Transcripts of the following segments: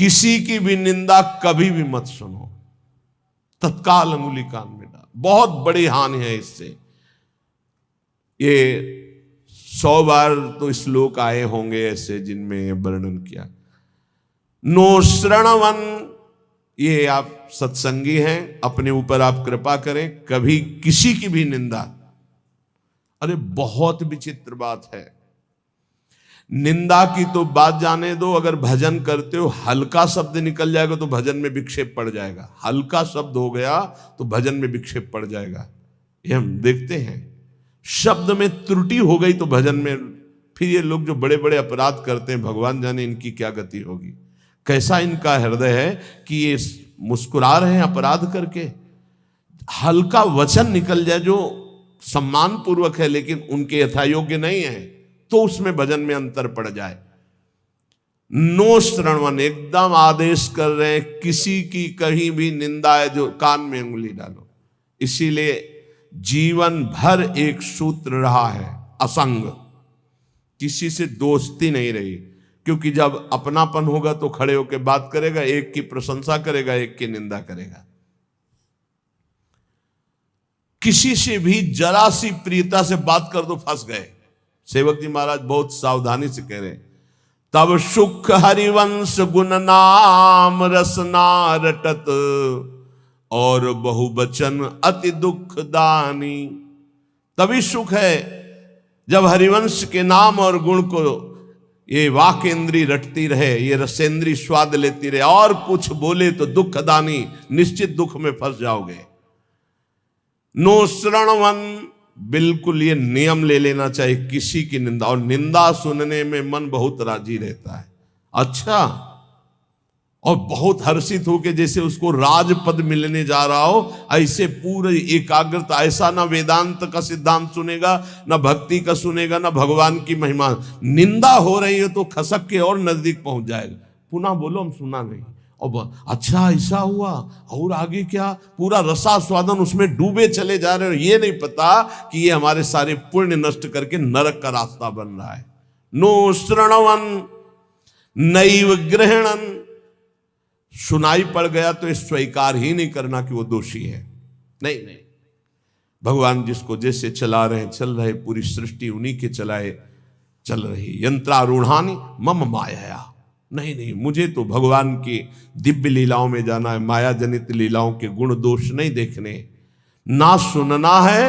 किसी की भी निंदा कभी भी मत सुनो, तत्काल अंगुली कान में डाल। बहुत बड़ी हानि है इससे। ये 100 बार तो श्लोक आए होंगे ऐसे जिनमें वर्णन किया। नो श्रणवन, ये आप सत्संगी हैं, अपने ऊपर आप कृपा करें, कभी किसी की भी निंदा। अरे बहुत विचित्र बात है, निंदा की तो बात जाने दो, अगर भजन करते हो हल्का शब्द निकल जाएगा तो भजन में विक्षेप पड़ जाएगा। हल्का शब्द हो गया तो भजन में विक्षेप पड़ जाएगा, ये हम देखते हैं। शब्द में त्रुटि हो गई तो भजन में, फिर ये लोग जो बड़े बड़े अपराध करते हैं, भगवान जाने इनकी क्या गति होगी। कैसा इनका हृदय है कि ये मुस्कुरा रहे हैं अपराध करके। हल्का वचन निकल जाए जो सम्मान पूर्वक है लेकिन उनके यथायोग्य नहीं है, तो उसमें भजन में अंतर पड़ जाए। नो श्रवण, एकदम आदेश कर रहे हैं, किसी की कहीं भी निंदा है जो कान में उंगली डालो। इसीलिए जीवन भर एक सूत्र रहा है, असंग, किसी से दोस्ती नहीं रही। क्योंकि जब अपनापन होगा तो खड़े होकर बात करेगा, एक की प्रशंसा करेगा, एक की निंदा करेगा। किसी से भी जरा सी प्रियता से बात कर दो फंस गए। सेवक जी महाराज बहुत सावधानी से कह रहे हैं, तब सुख हरिवंश गुण नाम रसना रटत, और बहुवचन अति दुख दानी। तभी सुख है जब हरिवंश के नाम और गुण को ये वाक इंद्री रटती रहे, ये रसेंद्री स्वाद लेती रहे, और कुछ बोले तो दुख दानी, निश्चित दुख में फंस जाओगे। नो श्रणवन, बिल्कुल ये नियम ले लेना चाहिए, किसी की निंदा, और निंदा सुनने में मन बहुत राजी रहता है। अच्छा, और बहुत हर्षित हो के जैसे उसको राजपद मिलने जा रहा हो, ऐसे पूरे एकाग्रता। ऐसा ना वेदांत का सिद्धांत सुनेगा, ना भक्ति का सुनेगा, ना भगवान की महिमा। निंदा हो रही है तो खसक के और नजदीक पहुंच जाएगा। पुनः बोलो हम सुना नहीं, और अच्छा ऐसा हुआ, और आगे क्या, पूरा रसास्वादन उसमें डूबे चले जा रहे हो। ये नहीं पता कि ये हमारे सारे पुण्य नष्ट करके नरक का रास्ता बन रहा है। नो श्रणवन नैव ग्रहणन, सुनाई पड़ गया तो स्वीकार ही नहीं करना कि वो दोषी है। नहीं नहीं, भगवान जिसको जैसे चला रहे चल रहे, पूरी सृष्टि उन्हीं के चलाए चल रही। यंत्रारूढ़ानी मम माया, नहीं नहीं, मुझे तो भगवान की दिव्य लीलाओं में जाना है, माया जनित लीलाओं के गुण दोष नहीं देखने। ना सुनना है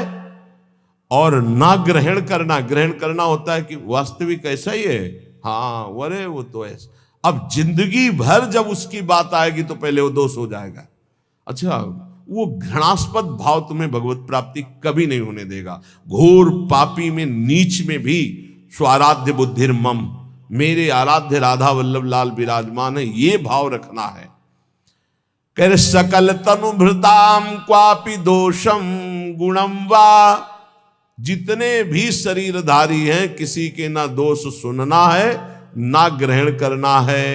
और ना ग्रहण करना। ग्रहण करना होता है कि वास्तविक ऐसा ही है, हाँ अरे वो तो ऐसा। अब जिंदगी भर जब उसकी बात आएगी तो पहले वो दोष हो जाएगा। अच्छा, वो घृणास्पद भाव तुम्हें भगवत प्राप्ति कभी नहीं होने देगा। घोर पापी में, नीच में भी स्वाराध्य बुद्धिर मम, मेरे आराध्य राधा वल्लभ लाल विराजमान है, ये भाव रखना है। कह रहे सकल तनु भृताम क्वापि दोषम गुणम वा, जितने भी शरीरधारी हैं किसी के ना दोष सुनना है ना ग्रहण करना है।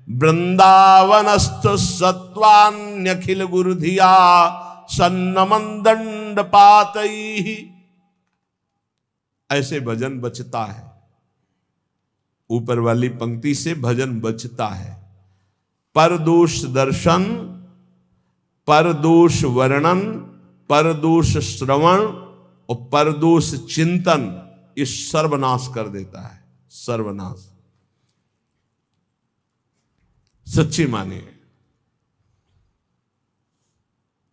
वृंदावनस्थ सत्वान्यखिल गुरुधिया सन्नमन दंड पातई, ऐसे भजन बचता है। ऊपर वाली पंक्ति से भजन बचता है। परदोष दर्शन, परदोष वर्णन, परदोष श्रवण और परदोष चिंतन, ये सर्वनाश कर देता है, सर्वनाश। सच्ची मानिए,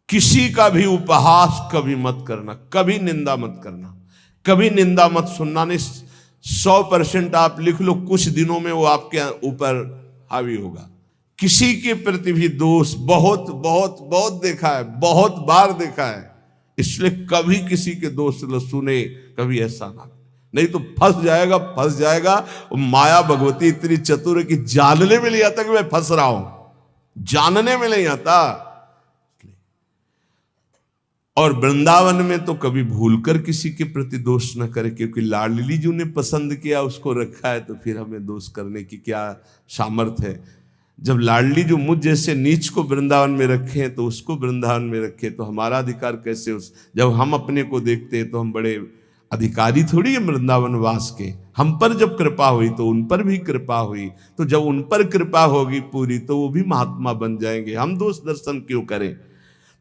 किसी का भी उपहास कभी मत करना, कभी निंदा मत करना, कभी निंदा मत सुनना। नहीं, 100% आप लिख लो, कुछ दिनों में वो आपके ऊपर हावी होगा। किसी के प्रति भी दोष बहुत बहुत बहुत देखा है, बहुत बार देखा है। इसलिए कभी किसी के दोष न सुने, कभी ऐसा ना, नहीं तो फंस जाएगा, फंस जाएगा। माया भगवती इतनी चतुर है कि जानने में नहीं आता कि मैं फंस रहा हूं, जानने में नहीं आता। और वृंदावन में तो कभी भूलकर किसी के प्रति दोष न करे, क्योंकि लाडली जी ने पसंद किया, उसको रखा है, तो फिर हमें दोष करने की क्या सामर्थ्य है। जब लाडली जो मुझ जैसे नीच को वृंदावन में रखे हैं तो उसको वृंदावन में रखे, तो हमारा अधिकार कैसे उस, जब हम अपने को देखते हैं तो हम बड़े अधिकारी थोड़ी है वृंदावन वास के। हम पर जब कृपा हुई तो उन पर भी कृपा हुई, तो जब उन पर कृपा होगी पूरी तो वो भी महात्मा बन जाएंगे, हम दोष दर्शन क्यों करें।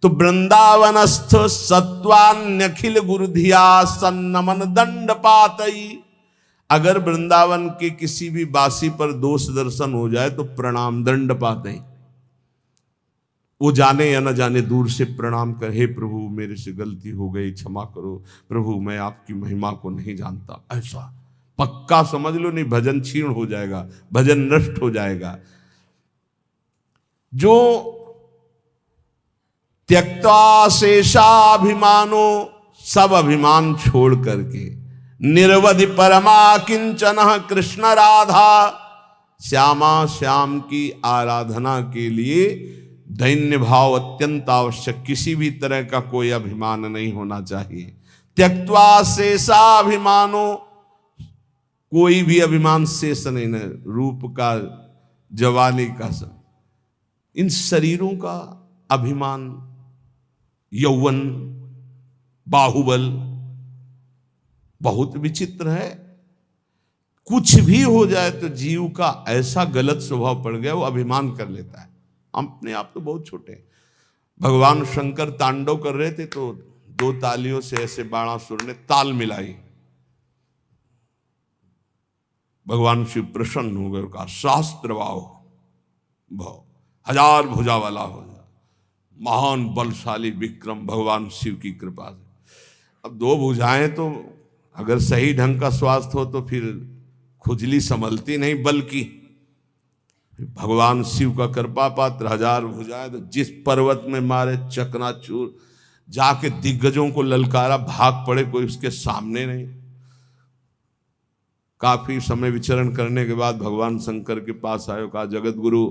तो वृंदावनस्थ सत्वान्यखिल गुरुधिया सन्नमन दंड पातई। अगर वृंदावन के किसी भी वासी पर दोष दर्शन हो जाए तो प्रणाम दंड पाते, वो जाने या न जाने दूर से प्रणाम कर, हे प्रभु मेरे से गलती हो गई, क्षमा करो प्रभु, मैं आपकी महिमा को नहीं जानता। ऐसा पक्का समझ लो, नहीं भजन क्षीण हो जाएगा, भजन नष्ट हो जाएगा। जो त्यक्त्वा शेषाभिमानो, सब अभिमान छोड़ करके, निर्वधि परमा किंचन कृष्ण राधा, श्यामा श्याम की आराधना के लिए दैन्य भाव अत्यंत आवश्यक, किसी भी तरह का कोई अभिमान नहीं होना चाहिए। त्यक्त्वा शेषाभिमानो, कोई भी अभिमान शेष नहीं है, रूप का, जवानी का, सब इन शरीरों का अभिमान, यौवन, बाहुबल बहुत विचित्र है। कुछ भी हो जाए तो जीव का ऐसा गलत स्वभाव पड़ गया, वो अभिमान कर लेता है। अपने आप तो बहुत छोटे हैं। भगवान शंकर तांडव कर रहे थे तो दो तालियों से ऐसे बाणासुर ने ताल मिलाई, भगवान शिव प्रसन्न हो गए, कहा शास्त्र भाव हजार भुजा वाला हो जा, महान बलशाली विक्रम भगवान शिव की कृपा से। अब दो भुजाएं तो अगर सही ढंग का स्वास्थ्य हो तो फिर खुजली संभलती नहीं, बल्कि भगवान शिव का कृपा पात्र हजार भुजाएं, तो जिस पर्वत में मारे चकनाचूर, जाके दिग्गजों को ललकारा, भाग पड़े, कोई उसके सामने नहीं। काफी समय विचरण करने के बाद भगवान शंकर के पास आयो, कहा जगत गुरु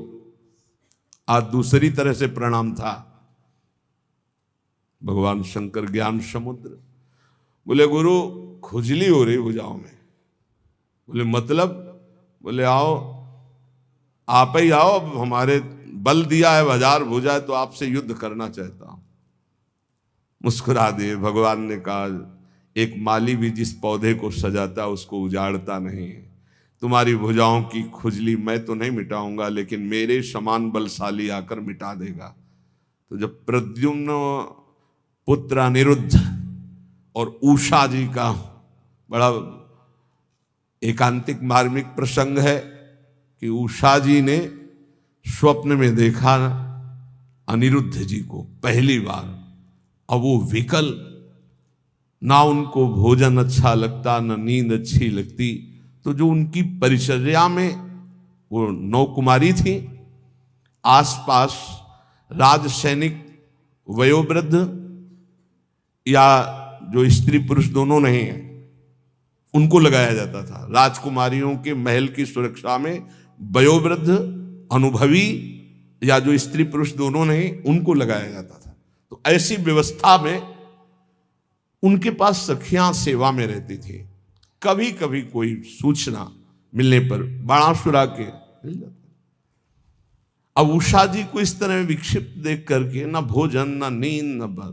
आज दूसरी तरह से प्रणाम था। भगवान शंकर ज्ञान समुद्र, बोले गुरु खुजली हो रही भुजाओं में। बोले मतलब? बोले आओ, आप ही आओ, अब हमारे बल दिया है, हजार भुजा है, तो आपसे युद्ध करना चाहता हूं। मुस्कुरा दिए। भगवान ने कहा एक माली भी जिस पौधे को सजाता उसको उजाड़ता नहीं है, तुम्हारी भुजाओं की खुजली मैं तो नहीं मिटाऊंगा, लेकिन मेरे समान बलशाली आकर मिटा देगा। तो जब प्रद्युम्न पुत्र अनिरुद्ध और उषा जी का बड़ा एकांतिक मार्मिक प्रसंग है कि उषा जी ने स्वप्न में देखा अनिरुद्ध जी को पहली बार। अब वो विकल, ना उनको भोजन अच्छा लगता, ना नींद अच्छी लगती। तो जो उनकी परिचर्या में वो 9 कुमारी थी, आसपास राज सैनिक वयोवृद्ध या जो स्त्री पुरुष दोनों नहीं है, उनको लगाया जाता था। राजकुमारियों के महल की सुरक्षा में वयोवृद्ध, अनुभवी या जो स्त्री पुरुष दोनों नहीं, उनको लगाया जाता था। तो ऐसी व्यवस्था में उनके पास सखियां सेवा में रहती थी। कभी कभी कोई सूचना मिलने पर बाणासुरा के मिल जाता। अब उषा जी को इस तरह विक्षिप्त देख करके ना भोजन, ना नींद, ना बल,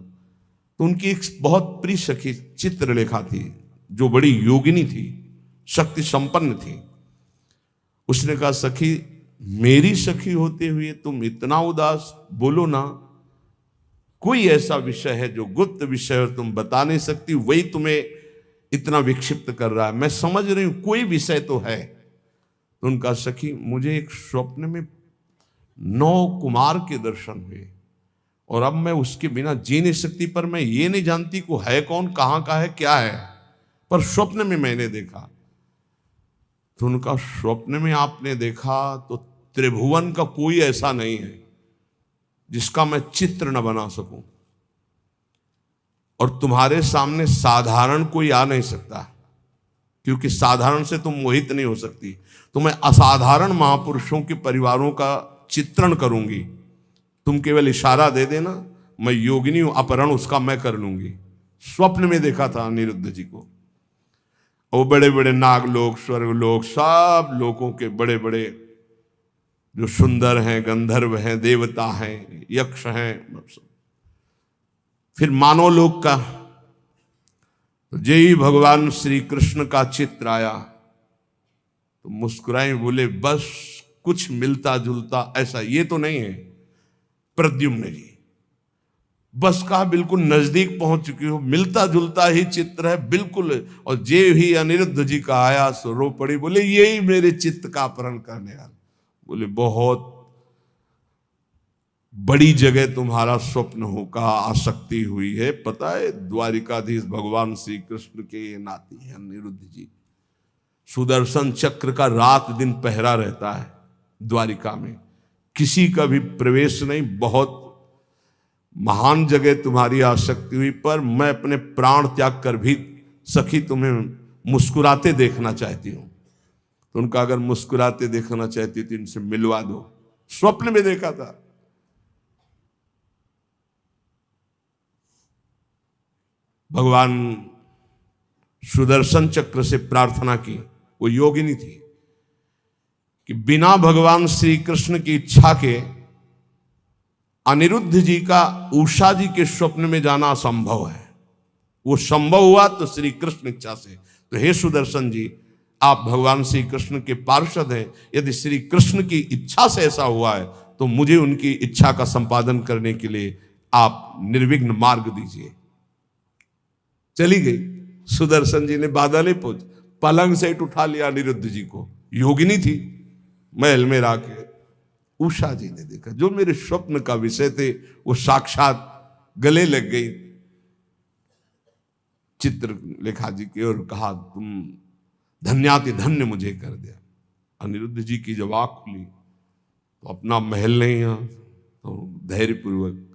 तो उनकी एक बहुत प्रिय सखी चित्रलेखा थी, जो बड़ी योगिनी थी, शक्ति संपन्न थी। उसने कहा सखी, मेरी सखी होते हुए तुम इतना उदास, बोलो ना, कोई ऐसा विषय है जो गुप्त विषय और तुम बता नहीं सकती, वही तुम्हें इतना विक्षिप्त कर रहा है। मैं समझ रही हूं कोई विषय तो है। तो उनका सखी, मुझे एक स्वप्न में 9 कुमार के दर्शन हुए और अब मैं उसके बिना जी नहीं सकती, पर मैं ये नहीं जानती को है कौन, कहाँ का है, क्या है, पर स्वप्न में मैंने देखा। तो उनका स्वप्न में आपने देखा तो त्रिभुवन का कोई ऐसा नहीं है जिसका मैं चित्र न बना सकूं, और तुम्हारे सामने साधारण कोई आ नहीं सकता, क्योंकि साधारण से तुम मोहित नहीं हो सकती। तो मैं असाधारण महापुरुषों के परिवारों का चित्रण करूंगी, तुम केवल इशारा दे देना, मैं योगिनी हूं, अपहरण उसका मैं कर लूंगी। स्वप्न में देखा था अनिरुद्ध जी को। वो बड़े बड़े नागलोक, स्वर्गलोक, सब लोगों के बड़े बड़े जो सुंदर हैं, गंधर्व हैं, देवता हैं, यक्ष हैं, फिर मानव लोक का तो जय भगवान श्री कृष्ण का चित्र आया तो मुस्कुराए, बोले बस कुछ मिलता जुलता ऐसा ये तो नहीं है प्रद्युम्न जी, बस कहा बिल्कुल नजदीक पहुंच चुकी हो, मिलता जुलता ही चित्र है बिल्कुल। और जे ही अनिरुद्ध जी का आया सो रो पड़ी, बोले यही मेरे चित्त का अपहरण करने वाला। बोले बहुत बड़ी जगह तुम्हारा स्वप्न होगा, आसक्ति हुई है, पता है द्वारिकाधीश भगवान श्री कृष्ण के ये नाती हैं अनिरुद्ध जी। सुदर्शन चक्र का रात दिन पहरा रहता है द्वारिका में, किसी का भी प्रवेश नहीं। बहुत महान जगह तुम्हारी आसक्ति हुई, पर मैं अपने प्राण त्याग कर भी सखी तुम्हें मुस्कुराते देखना चाहती हूं। तो उनका अगर मुस्कुराते देखना चाहती तो इनसे मिलवा दो। स्वप्न में देखा था। भगवान सुदर्शन चक्र से प्रार्थना की, वो योगिनी थी कि बिना भगवान श्री कृष्ण की इच्छा के अनिरुद्ध जी का उषा जी के स्वप्न में जाना असंभव है। वो संभव हुआ तो श्री कृष्ण इच्छा से। तो हे सुदर्शन जी, आप भगवान श्री कृष्ण के पार्षद हैं, यदि श्री कृष्ण की इच्छा से ऐसा हुआ है तो मुझे उनकी इच्छा का संपादन करने के लिए आप निर्विघ्न मार्ग दीजिए। चली गई। सुदर्शन जी ने बादल पहुंच पलंग से उठा लिया अनिरुद्ध जी को। योगिनी थी, महल में राके उषा जी ने देखा, जो मेरे स्वप्न का विषय थे वो साक्षात गले लग गई चित्रलेखा जी की और कहा तुम धन्याति धन्य मुझे कर दिया। अनिरुद्ध जी की जब आंख खुली तो अपना महल नहीं है तो धैर्यपूर्वक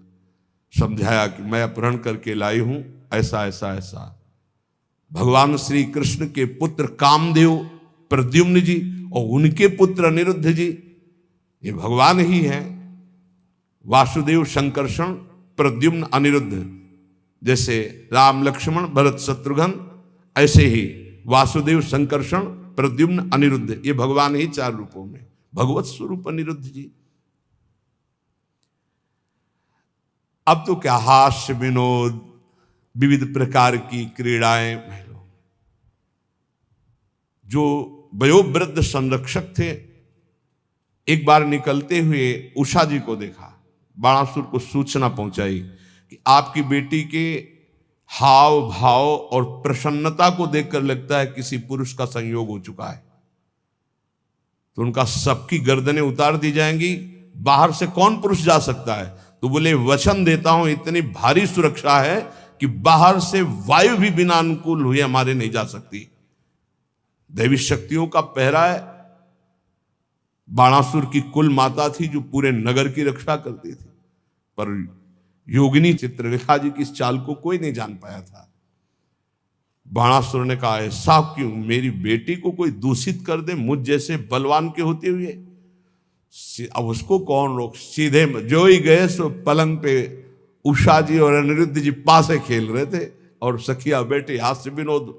समझाया कि मैं अपहरण करके लाई हूं, ऐसा ऐसा ऐसा। भगवान श्री कृष्ण के पुत्र कामदेव प्रद्युम्न जी और उनके पुत्र अनिरुद्ध जी ये भगवान ही हैं। वासुदेव संकर्षण प्रद्युम्न अनिरुद्ध, जैसे राम लक्ष्मण भरत शत्रुघ्न, ऐसे ही वासुदेव संकर्षण प्रद्युम्न अनिरुद्ध, ये भगवान ही चार रूपों में। भगवत स्वरूप अनिरुद्ध जी। अब तो क्या हास्य विनोद, विविध प्रकार की क्रीड़ाएं। जो वयोवृद्ध संरक्षक थे एक बार निकलते हुए उषा जी को देखा, बाणासुर को सूचना पहुंचाई कि आपकी बेटी के हाव भाव और प्रसन्नता को देखकर लगता है किसी पुरुष का संयोग हो चुका है, तो उनका सबकी गर्दनें उतार दी जाएंगी, बाहर से कौन पुरुष जा सकता है। तो बोले वचन देता हूं इतनी भारी सुरक्षा है कि बाहर से वायु भी बिना अनुकूल हुए हमारे नहीं जा सकती। दैवी शक्तियों का पहरा है। बाणासुर की कुल माता थी जो पूरे नगर की रक्षा करती थी, पर योगिनी चित्रलेखा जी की इस चाल को कोई नहीं जान पाया था। बाणासुर ने कहा ऐसा क्यों, मेरी बेटी को कोई दूषित कर दे मुझ जैसे बलवान के होते हुए, अब उसको कौन रोक। सीधे जो ही गए सो पलंग पे उषा जी और अनिरुद्ध जी पासे खेल रहे थे और सखिया बेटे हास्य विनोद।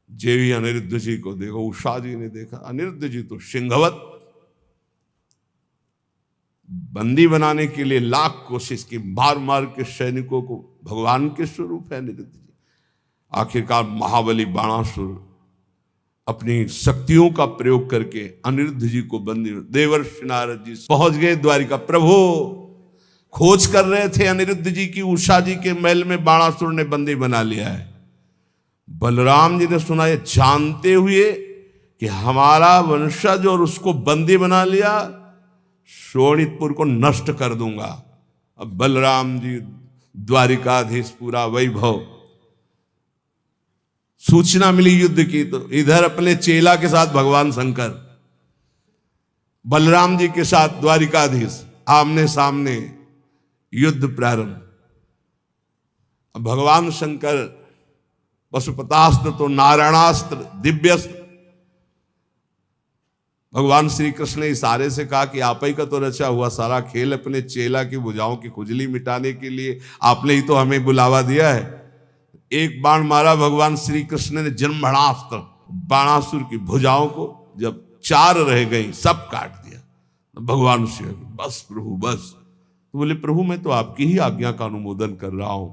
जेवी अनिरुद्ध जी को देखो, उषा जी ने देखा, अनिरुद्ध जी तो सिंहवत बंदी बनाने के लिए लाख कोशिश की, मार मार के सैनिकों को। भगवान के स्वरूप है अनिरुद्ध जी। आखिरकार महाबली बाणासुर अपनी शक्तियों का प्रयोग करके अनिरुद्ध जी को बंदी, देवर्षि नारद जी पहुंच गए द्वारिका। प्रभु खोज कर रहे थे अनिरुद्ध जी की, उषा जी के महल में बाणासुर ने बंदी बना लिया है। बलराम जी ने सुना, ये जानते हुए कि हमारा वंशज और उसको बंदी बना लिया, शोणितपुर को नष्ट कर दूंगा। अब बलराम जी द्वारिकाधीश पूरा वैभव। सूचना मिली युद्ध की तो इधर अपने चेला के साथ भगवान शंकर, बलराम जी के साथ द्वारिकाधीश, आमने सामने युद्ध प्रारंभ। अब भगवान शंकर पशुपतास्त्र तो नारायणास्त्र दिव्यस्त्र। भगवान श्री कृष्ण ने इशारे से कहा कि आप ही का तो रचा हुआ सारा खेल अपने चेला की भुजाओं की खुजली मिटाने के लिए आपने ही तो हमें बुलावा दिया है। एक बाण मारा भगवान श्री कृष्ण ने जन्मणास्त्र, बाणासुर की भुजाओं को जब चार रह गई सब काट दिया। तो भगवान से बस प्रभु बस। तो बोले प्रभु मैं तो आपकी ही आज्ञा का अनुमोदन कर रहा हूं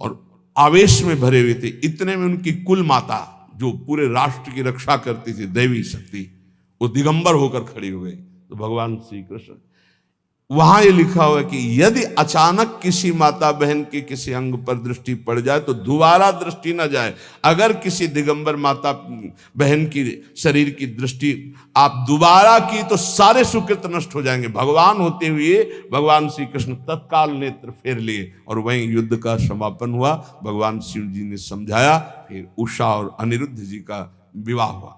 और आवेश में भरे हुए थे। इतने में उनकी कुल माता जो पूरे राष्ट्र की रक्षा करती थी, दैवी शक्ति, वो दिगंबर होकर खड़ी हो गई। तो भगवान श्री कृष्ण, वहां ये लिखा हुआ है कि यदि अचानक किसी माता बहन के किसी अंग पर दृष्टि पड़ जाए तो दोबारा दृष्टि न जाए। अगर किसी दिगंबर माता बहन की शरीर की दृष्टि आप दोबारा की तो सारे सुकृत नष्ट हो जाएंगे। भगवान होते हुए भगवान श्री कृष्ण तत्काल नेत्र फेर लिए और वहीं युद्ध का समापन हुआ। भगवान शिव जी ने समझाया, फिर उषा और अनिरुद्ध जी का विवाह हुआ।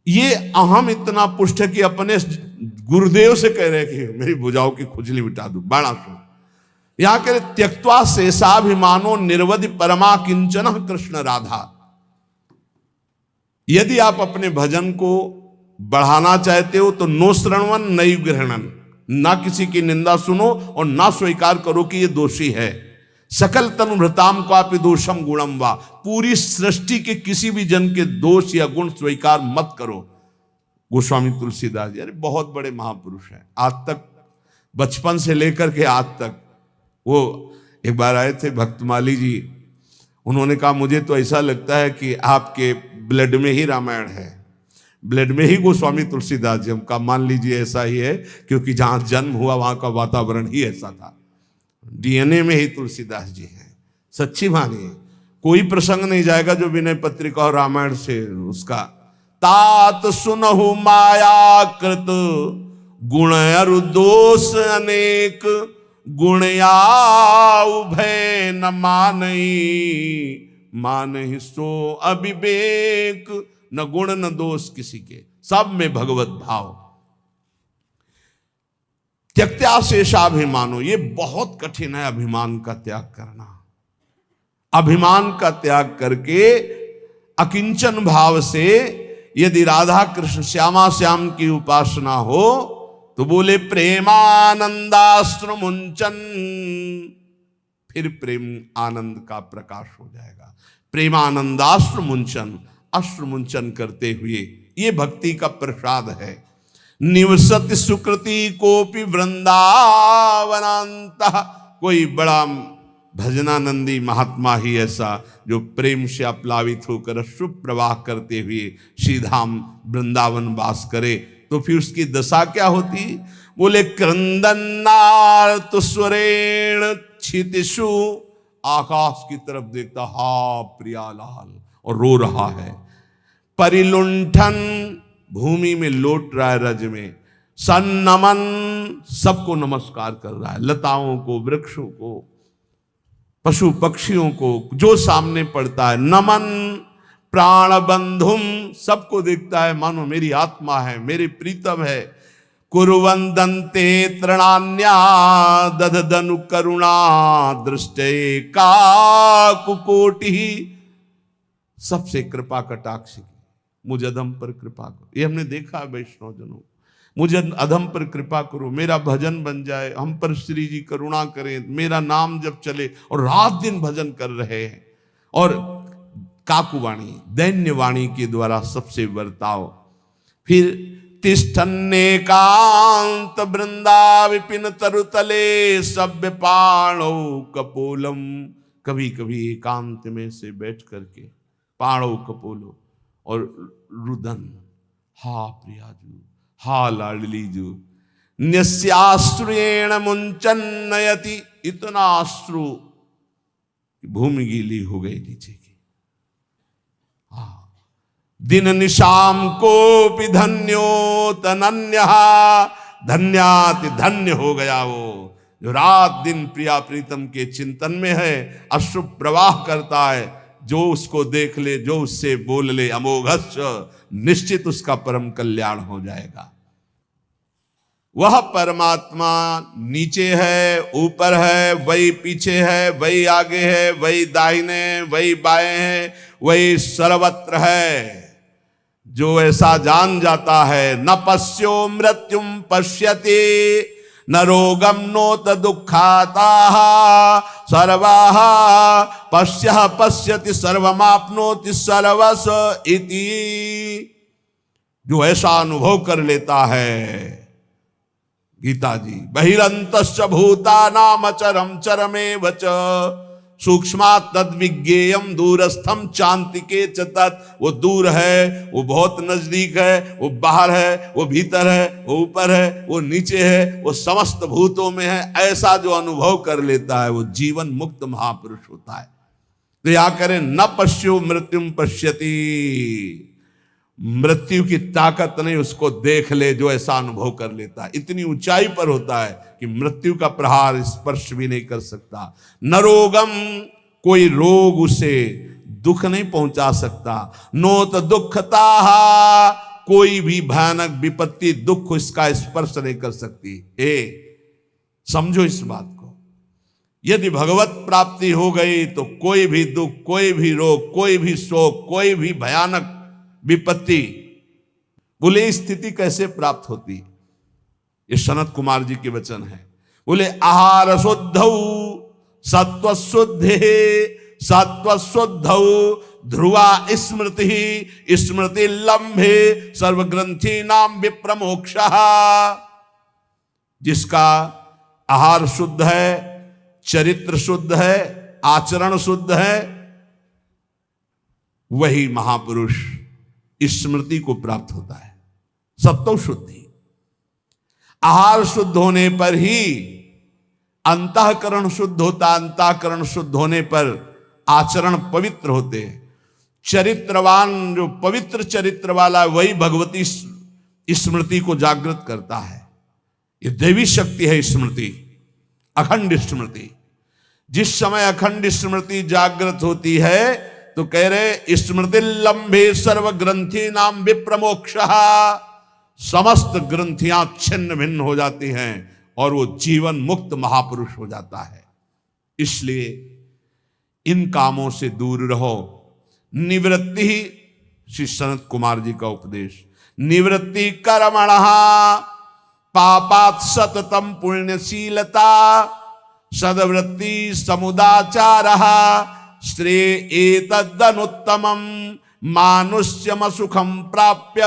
ये अहम इतना पुष्ट है कि अपने गुरुदेव से कह रहे कि मेरी भुजाओं की खुजली मिटा दो। बाणासुर यहां कह रहे त्यक्त्वा शेषाभिमानो निर्वधि परमा किंचन कृष्ण राधा। यदि आप अपने भजन को बढ़ाना चाहते हो तो नो श्रवण नई ग्रहणन, ना किसी की निंदा सुनो और ना स्वीकार करो कि ये दोषी है। सकल तनुभृताम क्वापि दोषम गुणम वा, पूरी सृष्टि के किसी भी जन के दोष या गुण स्वीकार मत करो। गोस्वामी तुलसीदास जी अरे बहुत बड़े महापुरुष हैं, आज तक बचपन से लेकर के आज तक। वो एक बार आए थे भक्तमाली जी, उन्होंने कहा मुझे तो ऐसा लगता है कि आपके ब्लड में ही रामायण है, ब्लड में ही गोस्वामी तुलसीदास जी। हम कहा मान लीजिए ऐसा ही है, क्योंकि जहां जन्म हुआ वहां का वातावरण ही ऐसा था, डीएनए में ही तुलसीदास जी हैं। सच्ची मानिए, कोई प्रसंग नहीं जाएगा जो विनय पत्रिका और रामायण से उसका। तात सुनहु माया कृत गुण अरु दोष अनेक, गुणया उभय न मानई, मानहि सो अविवेक। न गुण न दोष किसी के, सब में भगवत भाव। त्यक्त्या शेषाभिमानो, ये बहुत कठिन है अभिमान का त्याग करना। अभिमान का त्याग करके अकिंचन भाव से यदि राधा कृष्ण श्यामा श्याम की उपासना हो तो बोले प्रेमानंदाश्रु मुंचन, फिर प्रेम आनंद का प्रकाश हो जाएगा। प्रेमानंदाश्रु मुंचन, अश्रु मुंचन करते हुए, ये भक्ति का प्रसाद है। निवसति सुकृति कोपि वृंदावनांत, कोई बड़ा भजनानंदी महात्मा ही ऐसा जो प्रेम से अप्लावित होकर अश्रु प्रवाह करते हुए श्रीधाम वृंदावन वास करे, तो फिर उसकी दशा क्या होती? बोले क्रंदन्नार्त स्वरेण क्षितिषु, आकाश की तरफ देखता हा प्रियालाल और रो रहा है। परिलुंठन, भूमि में लौट रहा है रज में। सन्नमन, सबको नमस्कार कर रहा है, लताओं को, वृक्षों को, पशु पक्षियों को, जो सामने पड़ता है। नमन प्राण बंधुम, सबको देखता है मानो मेरी आत्मा है, मेरे प्रीतम है। कुरुवंदन्ते तृणान्या दधदनु करुणा दृष्टे काकुकोटि, सबसे कृपा कटाक्ष की, मुझ अधम पर कृपा करो। ये हमने देखा है वैष्णव जनों, मुझे अधम पर कृपा करो, मेरा भजन बन जाए, हम पर श्री जी करुणा करें, मेरा नाम जब चले। और रात दिन भजन कर रहे हैं। और काकुवाणी, दैन्य वाणी के द्वारा सबसे वर्ताव। फिर तिष्ठन्नेकांत वृंदा विपिन तरुतले सभ्य पाणो कपोलम, कभी कभी एकांत में से बैठ करके पाणो कपोलो और रुदन, हा प्रियाजू, हा लाडलीजू, न्यस्याश्रुएण मुंचन नयति, इतना अश्रु भूमि गीली हो गई नीचे की। दिन निशाम कोपि धन्यो तनन्य, धन्याति धन्य हो गया वो जो रात दिन प्रिया प्रीतम के चिंतन में है, अश्रु प्रवाह करता है। जो उसको देख ले, जो उससे बोल ले, अमोघस्य, निश्चित उसका परम कल्याण हो जाएगा। वह परमात्मा नीचे है, ऊपर है, वही पीछे है, वही आगे है, वही दाहिने, वही बाएं है, वही सर्वत्र है। जो ऐसा जान जाता है, न पश्यो मृत्युम पश्यति, न रोगम नोत दुखाता, सर्वाः पश्यः पश्यति सर्वमाप्नोति सर्वस इति। जो ऐसा अनुभव कर लेता है, गीता जी, बहिरंतश्च भूतानाम चरम चरमेव च सूक्ष्मात् तद्विज्ञेयम दूरस्थम चान्तिके च तत्। वो दूर है, वो बहुत नजदीक है, वो बाहर है, वो भीतर है, वो ऊपर है, वो नीचे है, वो समस्त भूतों में है, ऐसा जो अनुभव कर लेता है वो जीवन मुक्त महापुरुष होता है। तो या करें, न पश्यो मृत्युम पश्यति, मृत्यु की ताकत नहीं उसको देख ले जो ऐसा अनुभव कर लेता है। इतनी ऊंचाई पर होता है कि मृत्यु का प्रहार स्पर्श भी नहीं कर सकता। न रोगम, कोई रोग उसे दुख नहीं पहुंचा सकता। नोत दुखता, कोई भी भयानक विपत्ति दुख इसका स्पर्श नहीं कर सकती। समझो इस बात को। यदि भगवत प्राप्ति हो गई तो कोई भी दुख, कोई भी रोग, कोई भी शोक, कोई भी भयानक विपत्ति, बोले स्थिति कैसे प्राप्त होती? ये सनत कुमार जी के वचन है। बोले आहार शुद्धौ सत्व शुद्धे, सत्व शुद्धौ ध्रुवा स्मृति, स्मृति लंबे सर्वग्रंथि नाम विप्रमोक्ष। जिसका आहार शुद्ध है, चरित्र शुद्ध है, आचरण शुद्ध है, वही महापुरुष स्मृति को प्राप्त होता है। सत्व शुद्धि, आहार शुद्ध होने पर ही अंतःकरण शुद्ध होता, अंतःकरण शुद्ध होने पर आचरण पवित्र होते हैं। चरित्रवान, जो पवित्र चरित्र वाला, वही भगवती स्मृति को जागृत करता है। ये देवी शक्ति है स्मृति, अखंड स्मृति। जिस समय अखंड स्मृति जागृत होती है तो कह रहे स्मृति लंबे सर्व ग्रंथि नाम विप्रमोक्ष, समस्त ग्रंथियां छिन्न भिन्न हो जाती हैं और वो जीवन मुक्त महापुरुष हो जाता है। इसलिए इन कामों से दूर रहो। निवृत्ति, श्री सनत कुमार जी का उपदेश, निवृत्ति कर्मणः पापात् सततम पुण्यशीलता, सद्वृत्ति समुदाचारः श्रेय एतदनुत्तमं मानुष्यम सुखम प्राप्य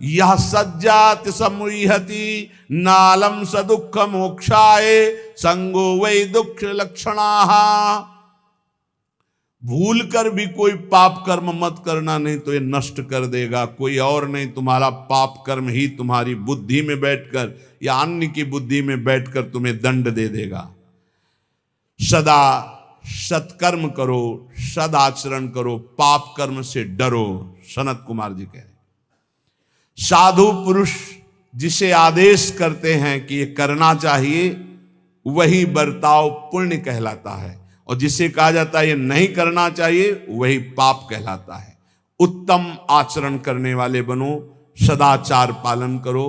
यह सज्जाति समुह्यति नालम स दुख मोक्षाय संगो वै दुख लक्षणाः। भूल कर भी कोई पाप कर्म मत करना, नहीं तो ये नष्ट कर देगा। कोई और नहीं, तुम्हारा पाप कर्म ही तुम्हारी बुद्धि में बैठकर या अन्य की बुद्धि में बैठकर तुम्हें दंड दे देगा। सदा सत्कर्म करो, सदाचरण करो, पाप कर्म से डरो। सनत कुमार जी कह रहे, साधु पुरुष जिसे आदेश करते हैं कि ये करना चाहिए, वही बर्ताव पुण्य कहलाता है, और जिसे कहा जाता है ये नहीं करना चाहिए, वही पाप कहलाता है। उत्तम आचरण करने वाले बनो, सदाचार पालन करो।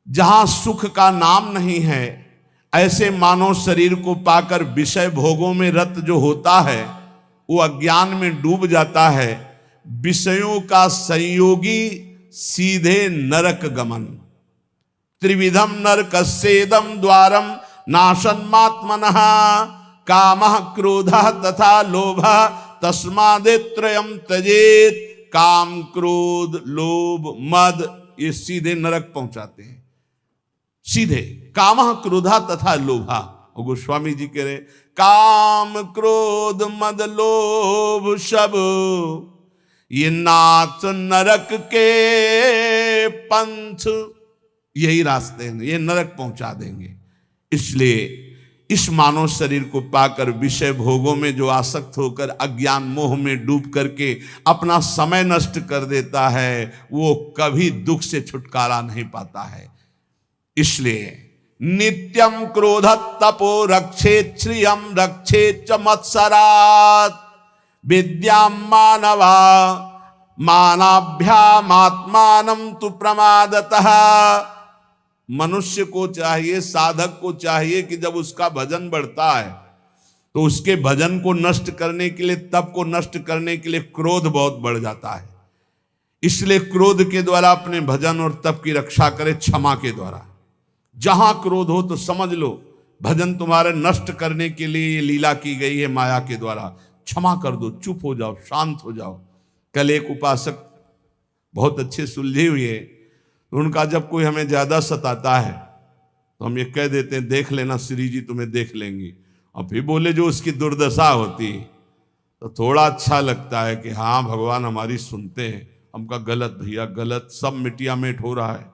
जहां सुख का नाम नहीं है, ऐसे मानव शरीर को पाकर विषय भोगों में रत जो होता है वो अज्ञान में डूब जाता है। विषयों का संयोगी सीधे नरक गमन। त्रिविधम नरकस्येदं द्वारम नाशन्मात्मनः कामः क्रोधः तथा लोभः तस्मादेत्रयं त्यजेत्। काम, क्रोध, लोभ, मद, ये सीधे नरक पहुंचाते हैं। सीधे कामः क्रोधा तथा लोभा। और गोस्वामी जी कह रहे काम क्रोध मद लोभ सब ये नाथ नरक के पंथ, यही रास्ते हैं, ये नरक पहुंचा देंगे। इसलिए इस मानव शरीर को पाकर विषय भोगों में जो आसक्त होकर अज्ञान मोह में डूब करके अपना समय नष्ट कर देता है, वो कभी दुख से छुटकारा नहीं पाता है। इसलिए नित्यम क्रोध तपो रक्षेत श्रियम रक्षेत च मत्सरात् विद्याम मानवा मानाभ्यामात्मानं तु प्रमादतः। मनुष्य को चाहिए, साधक को चाहिए कि जब उसका भजन बढ़ता है तो उसके भजन को नष्ट करने के लिए, तप को नष्ट करने के लिए क्रोध बहुत बढ़ जाता है। इसलिए क्रोध के द्वारा अपने भजन और तप की रक्षा करे, क्षमा के द्वारा। जहां क्रोध हो तो समझ लो भजन तुम्हारे नष्ट करने के लिए ये लीला की गई है माया के द्वारा। क्षमा कर दो, चुप हो जाओ, शांत हो जाओ। कल एक उपासक बहुत अच्छे सुलझे हुए, उनका जब कोई हमें ज्यादा सताता है तो हम ये कह देते हैं देख लेना श्री जी तुम्हें देख लेंगे। और फिर बोले जो उसकी दुर्दशा होती, तो थोड़ा अच्छा लगता है कि हाँ भगवान हमारी सुनते हैं। हमका गलत भैया गलत, सब मिटिया मेट हो रहा है।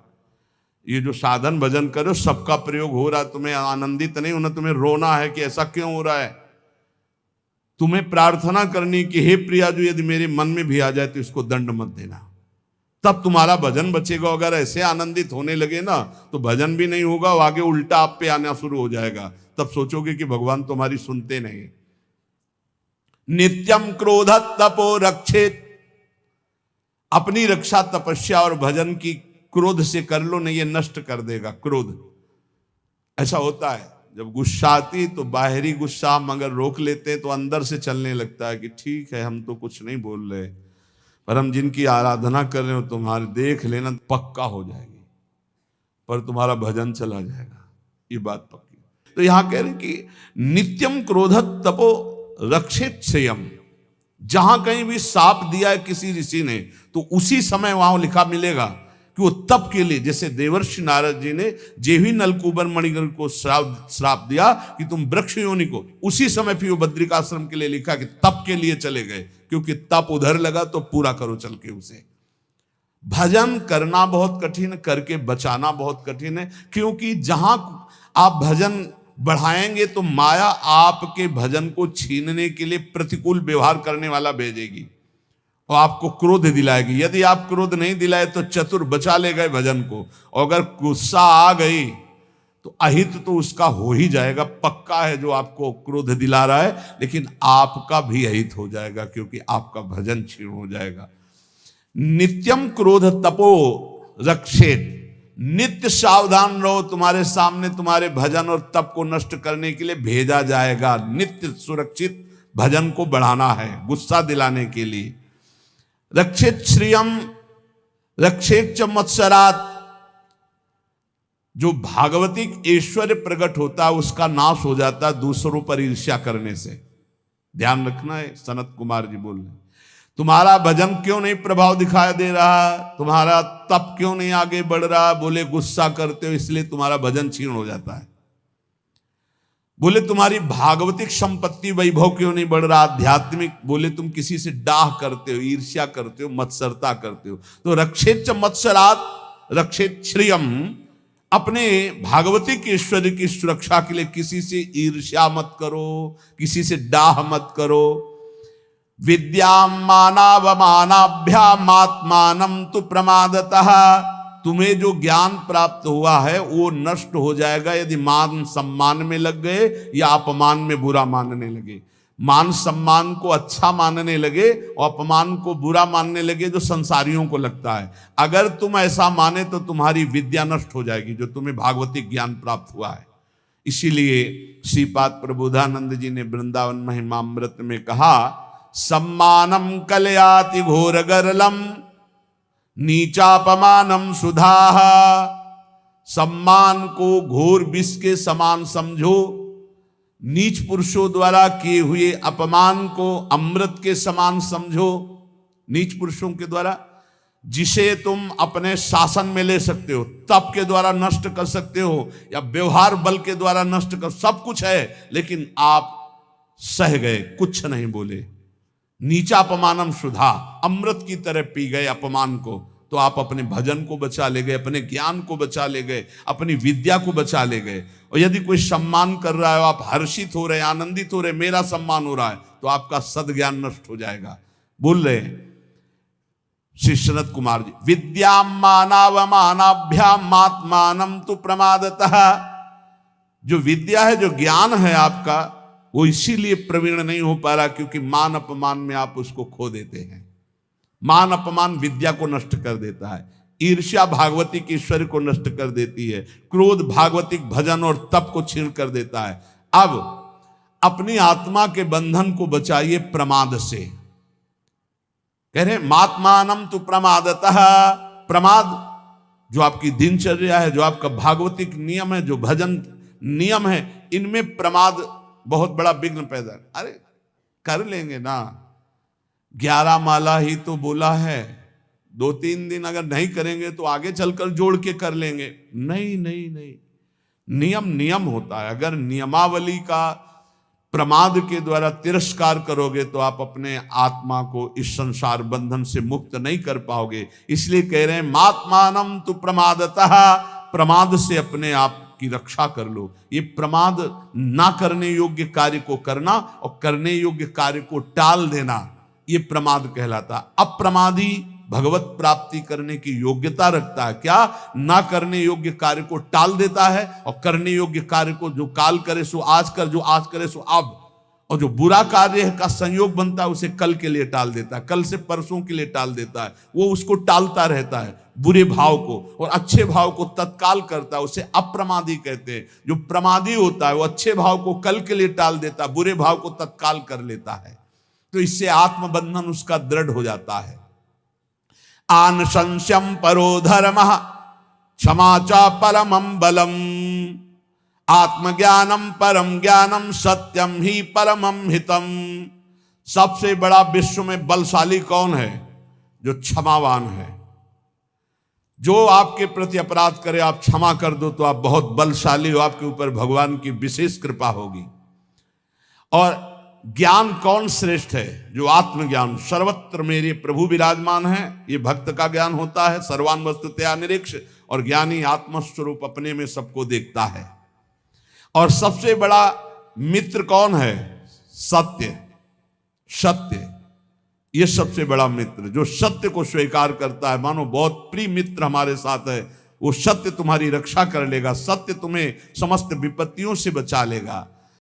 ये जो साधन भजन करो सबका प्रयोग हो रहा है, तुम्हें आनंदित नहीं होना, तुम्हें रोना है कि ऐसा क्यों हो रहा है। तुम्हें प्रार्थना करनी कि हे प्रिया जो यदि मेरे मन में भी आ जाए तो इसको दंड मत देना, तब तुम्हारा भजन बचेगा। अगर ऐसे आनंदित होने लगे ना तो भजन भी नहीं होगा, आगे उल्टा आप पे आना शुरू हो जाएगा। तब सोचोगे कि भगवान तुम्हारी सुनते नहीं। नित्यम क्रोध तपो रक्षेत, अपनी रक्षा तपस्या और भजन की क्रोध से कर लो, नहीं ये नष्ट कर देगा। क्रोध ऐसा होता है, जब गुस्सा आती तो बाहरी गुस्सा हम अगर रोक लेते हैं तो अंदर से चलने लगता है कि ठीक है हम तो कुछ नहीं बोल रहे, पर हम जिनकी आराधना कर रहे हो तुम्हारे देख लेना पक्का हो जाएगी, पर तुम्हारा भजन चला जाएगा, ये बात पक्की। तो यहां कह रहे कि नित्यम क्रोधत तपो रक्षित श्रेयम, जहां कहीं भी साप दिया है किसी ऋषि ने तो उसी समय वहां लिखा मिलेगा कि वो तप के लिए, जैसे देवर्षि नारद जी ने जेवी नलकूबर मणिग्रह को श्राप दिया कि तुम वृक्ष योनि को, उसी समय फिर वो बद्रिकाश्रम के लिए लिखा कि तप के लिए चले गए, क्योंकि तप उधर लगा तो पूरा करो चल के उसे। भजन करना बहुत कठिन, करके बचाना बहुत कठिन है, क्योंकि जहां आप भजन बढ़ाएंगे तो माया आपके भजन को छीनने के लिए प्रतिकूल व्यवहार करने वाला भेजेगी और आपको क्रोध दिलाएगी। यदि आप क्रोध नहीं दिलाए तो चतुर बचा ले गए भजन को, और अगर गुस्सा आ गई तो अहित तो उसका हो ही जाएगा, पक्का है। जो आपको क्रोध दिला रहा है, लेकिन आपका भी अहित हो जाएगा, क्योंकि आपका भजन क्षीण हो जाएगा। नित्यम क्रोध तपो रक्षेत, नित्य सावधान रहो, तुम्हारे सामने तुम्हारे भजन और तप को नष्ट करने के लिए भेजा जाएगा। नित्य सुरक्षित भजन को बढ़ाना है, गुस्सा दिलाने के लिए। रक्षित श्रियम रक्षेत च मत्सरात, जो भागवतिक ऐश्वर्य प्रकट होता है उसका नाश हो जाता है दूसरों पर ईर्ष्या करने से। ध्यान रखना है। सनत कुमार जी बोल रहे, तुम्हारा भजन क्यों नहीं प्रभाव दिखाई दे रहा, तुम्हारा तप क्यों नहीं आगे बढ़ रहा? बोले गुस्सा करते हो इसलिए तुम्हारा भजन क्षीण हो जाता है। बोले तुम्हारी भागवतिक संपत्ति वैभव क्यों नहीं बढ़ रहा, आध्यात्मिक? बोले तुम किसी से डाह करते हो, ईर्ष्या करते हो, मत्सरता करते हो। तो रक्षेत च मत्सरात रक्षेत श्रियम, अपने भागवतिक ऐश्वर्य की सुरक्षा के लिए किसी से ईर्ष्या मत करो, किसी से डाह मत करो। विद्याम मानावमानाभ्याम आत्मानम तु प्रमादतः, तुम्हें जो ज्ञान प्राप्त हुआ है वो नष्ट हो जाएगा यदि मान सम्मान में लग गए या अपमान में बुरा मानने लगे। मान सम्मान को अच्छा मानने लगे और अपमान को बुरा मानने लगे, जो संसारियों को लगता है। अगर तुम ऐसा माने तो तुम्हारी विद्या नष्ट हो जाएगी, जो तुम्हें भागवतिक ज्ञान प्राप्त हुआ है। इसीलिए श्रीपाद प्रबोधानंद जी ने वृंदावन महिमामृत में कहा, सम्मानम कलयाति घोर गरलम नीचापमानम सुधाः, सम्मान को घोर विष के समान समझो, नीच पुरुषों द्वारा किए हुए अपमान को अमृत के समान समझो। नीच पुरुषों के द्वारा, जिसे तुम अपने शासन में ले सकते हो, तप के द्वारा नष्ट कर सकते हो, या व्यवहार बल के द्वारा नष्ट कर, सब कुछ है, लेकिन आप सह गए, कुछ नहीं बोले। नीचा अपमानम सुधा, अमृत की तरह पी गए अपमान को, तो आप अपने भजन को बचा ले गए, अपने ज्ञान को बचा ले गए, अपनी विद्या को बचा ले गए। और यदि कोई सम्मान कर रहा है, आप हर्षित हो रहे, आनंदित हो रहे, मेरा सम्मान हो रहा है, तो आपका सद्ज्ञान नष्ट हो जाएगा। बोल रहे श्री सनत कुमार जी, विद्याम मानावमानाभ्याम आत्मानम तु प्रमादतः, जो विद्या है, जो ज्ञान है आपका, वो इसीलिए प्रवीण नहीं हो पा रहा क्योंकि मान अपमान में आप उसको खो देते हैं। मान अपमान विद्या को नष्ट कर देता है, ईर्ष्या भागवतिक ईश्वर को नष्ट कर देती है, क्रोध भागवतिक भजन और तप को छीन कर देता है। अब अपनी आत्मा के बंधन को बचाइए प्रमाद से। कह रहे मात्मानम तु प्रमादतः, प्रमाद जो आपकी दिनचर्या है, जो आपका भागवतिक नियम है, जो भजन नियम है, इनमें प्रमाद बहुत बड़ा विघ्न पैदा। अरे कर लेंगे ना, 11 माला ही तो बोला है, 2-3 दिन अगर नहीं करेंगे तो आगे चलकर जोड़ के कर लेंगे। नहीं नहीं नहीं, नियम नियम होता है। अगर नियमावली का प्रमाद के द्वारा तिरस्कार करोगे तो आप अपने आत्मा को इस संसार बंधन से मुक्त नहीं कर पाओगे। इसलिए कह रहे हैं मात्मानम तु प्रमादतः, प्रमाद से अपने आप की रक्षा कर लो। ये प्रमाद ना करने योग्य कार्य को करना और करने योग्य कार्य को टाल देना, ये प्रमाद कहलाता। अप्रमादी भगवत प्राप्ति करने की योग्यता रखता है। क्या? ना करने योग्य कार्य को टाल देता है और करने योग्य कार्य को जो काल करे सो आज कर, जो आज करे सो अब, और जो बुरा कार्य का संयोग बनता है उसे कल के लिए टाल देता है, कल से परसों के लिए टाल देता है। वो उसको टालता रहता है बुरे भाव को, और अच्छे भाव को तत्काल करता है, उसे अप्रमादी कहते हैं। जो प्रमादी होता है वो अच्छे भाव को कल के लिए टाल देता है, बुरे भाव को तत्काल कर लेता है। तो इससे आत्मबंधन उसका दृढ़ हो जाता है। आनशंस्यम परो धर्मः क्षमा च परमं बलम, आत्मज्ञानम परम ज्ञानम सत्यम ही परमं हितम। सबसे बड़ा विश्व में बलशाली कौन है? जो क्षमावान है। जो आपके प्रति अपराध करे आप क्षमा कर दो तो आप बहुत बलशाली हो, आपके ऊपर भगवान की विशेष कृपा होगी। और ज्ञान कौन श्रेष्ठ है? जो आत्मज्ञान, सर्वत्र मेरे प्रभु विराजमान है, ये भक्त का ज्ञान होता है। सर्वान वस्तुतया निरीक्ष, और ज्ञानी आत्मस्वरूप अपने में सबको देखता है। और सबसे बड़ा मित्र कौन है? सत्य। सत्य ये सबसे बड़ा मित्र, जो सत्य को स्वीकार करता है। मानो बहुत प्रिय मित्र हमारे साथ है, वो सत्य तुम्हारी रक्षा कर लेगा, सत्य तुम्हें समस्त विपत्तियों से बचा लेगा।